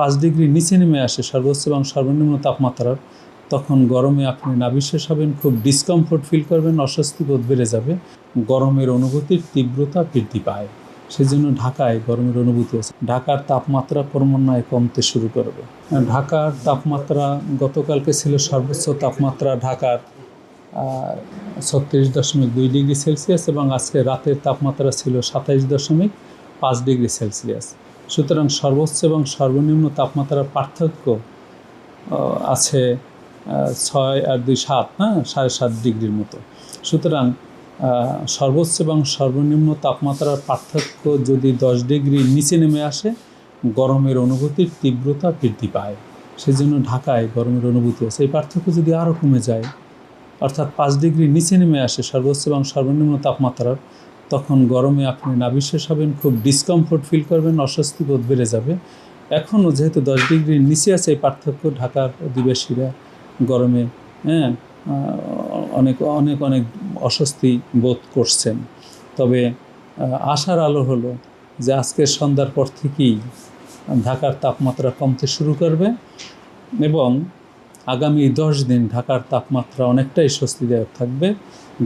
5 ডিগ্রির নিচে নেমে আসে সর্বোচ্চ এবং সর্বনিম্ন তাপমাত্রার, তখন গরমে আপনি নাভিশ্বাস হবেন, খুব ডিসকমফোর্ট ফিল করবেন, অস্বস্তি বোধ বেড়ে যাবে, গরমের অনুভূতির তীব্রতা বৃদ্ধি পায়। সেজন্য ঢাকায় গরমের অনুভূতি আছে। ঢাকার তাপমাত্রা ক্রমান্বয়ে কমতে শুরু করবে। ঢাকার তাপমাত্রা গতকালকে ছিল সর্বোচ্চ তাপমাত্রা ঢাকার 36.2 ডিগ্রি সেলসিয়াস এবং আজকে রাতের তাপমাত্রা ছিল 27.5 ডিগ্রি সেলসিয়াস। সুতরাং সর্বোচ্চ এবং সর্বনিম্ন তাপমাত্রার পার্থক্য আছে 6 আর 2 7, 7.5 ডিগ্রির মতো। সুতরাং সর্বোচ্চ এবং সর্বনিম্ন তাপমাত্রার পার্থক্য যদি 10 ডিগ্রির নিচে নেমে আসে, গরমের অনুভূতির তীব্রতা বৃদ্ধি পায়। সেজন্য ঢাকায় গরমের অনুভূতি আছে। এই পার্থক্য যদি আরও কমে যায়, অর্থাৎ 5 ডিগ্রির নিচে নেমে আসে সর্বোচ্চ এবং সর্বনিম্ন তাপমাত্রার, তখন গরমে আপনি নাভিশ্বাস হবেন, খুব ডিসকমফোর্ট ফিল করবেন, অস্বস্তি বোধ বেড়ে যাবে। এখনও যেহেতু 10 ডিগ্রির নিচে আছে এই পার্থক্য, ঢাকার অধিবাসীরা গরমে অনেক অনেক অনেক অস্বস্তি বোধ করছেন। তবে আশার আলো হলো যে আজকের সন্ধ্যার পর থেকেই ঢাকার তাপমাত্রা কমতে শুরু করবে এবং আগামী 10 দিন ঢাকার তাপমাত্রা অনেকটাই স্বস্তিদায়ক থাকবে।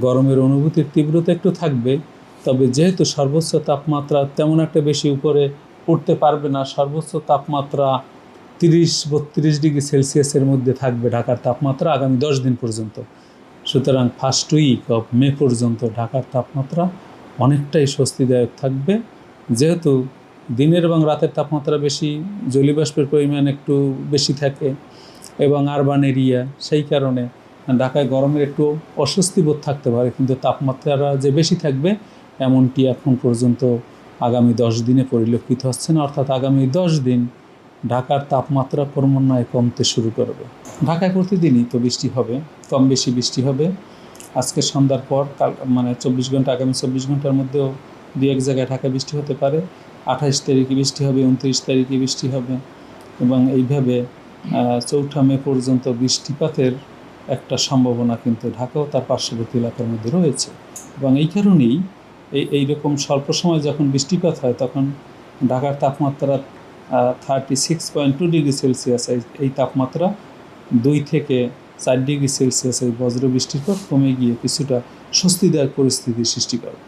গরমের অনুভূতির তীব্রতা একটু থাকবে, তবে যেহেতু সর্বোচ্চ তাপমাত্রা তেমন একটা বেশি উপরে উঠতে পারবে না, সর্বোচ্চ তাপমাত্রা 30-32 ডিগ্রি সেলসিয়াসের মধ্যে থাকবে ঢাকার তাপমাত্রা আগামী 10 দিন পর্যন্ত। সুতরাং ফার্স্ট উইক অফ মে পর্যন্ত ঢাকার তাপমাত্রা অনেকটাই স্বস্তিদায়ক থাকবে। যেহেতু দিনের এবং রাতের তাপমাত্রা বেশি, জলীয়বাষ্পের পরিমাণ একটু বেশি থাকে এবং আরবান এরিয়া, সেই কারণে ঢাকায় গরমের একটু অস্বস্তি বোধ থাকতে পারে, কিন্তু তাপমাত্রা যে বেশি থাকবে এমনটি এখন পর্যন্ত আগামী 10 দিনে পরিলক্ষিত হচ্ছে না। অর্থাৎ আগামী 10 দিন ঢাকার তাপমাত্রা ক্রমান্বয়ে কমতে শুরু করবে। ঢাকায় প্রতিদিনই তো বৃষ্টি হবে, কম বেশি বৃষ্টি হবে। আজকে সন্ধ্যার পর আগামী 24 ঘন্টার মধ্যেও 2-1 জায়গায় ঢাকায় বৃষ্টি হতে পারে। 28 তারিখে বৃষ্টি হবে, 29 তারিখে বৃষ্টি হবে এবং এইভাবে 4 মে পর্যন্ত বৃষ্টিপাতের একটা সম্ভাবনা কিন্তু ঢাকা ও তার পার্শ্ববর্তী এলাকার মধ্যে রয়েছে। এবং এই কারণেই এইরকম স্বল্প সময় যখন বৃষ্টিপাত হয়, তখন ঢাকার তাপমাত্রা 36.2 ডিগ্রি সেলসিয়াস, এই তাপমাত্রা 2 থেকে 4 ডিগ্রি সেলসিয়াস এই বজ্র বৃষ্টির পর কমে গিয়ে কিছুটা স্বস্তিদায়ক পরিস্থিতির সৃষ্টি করে।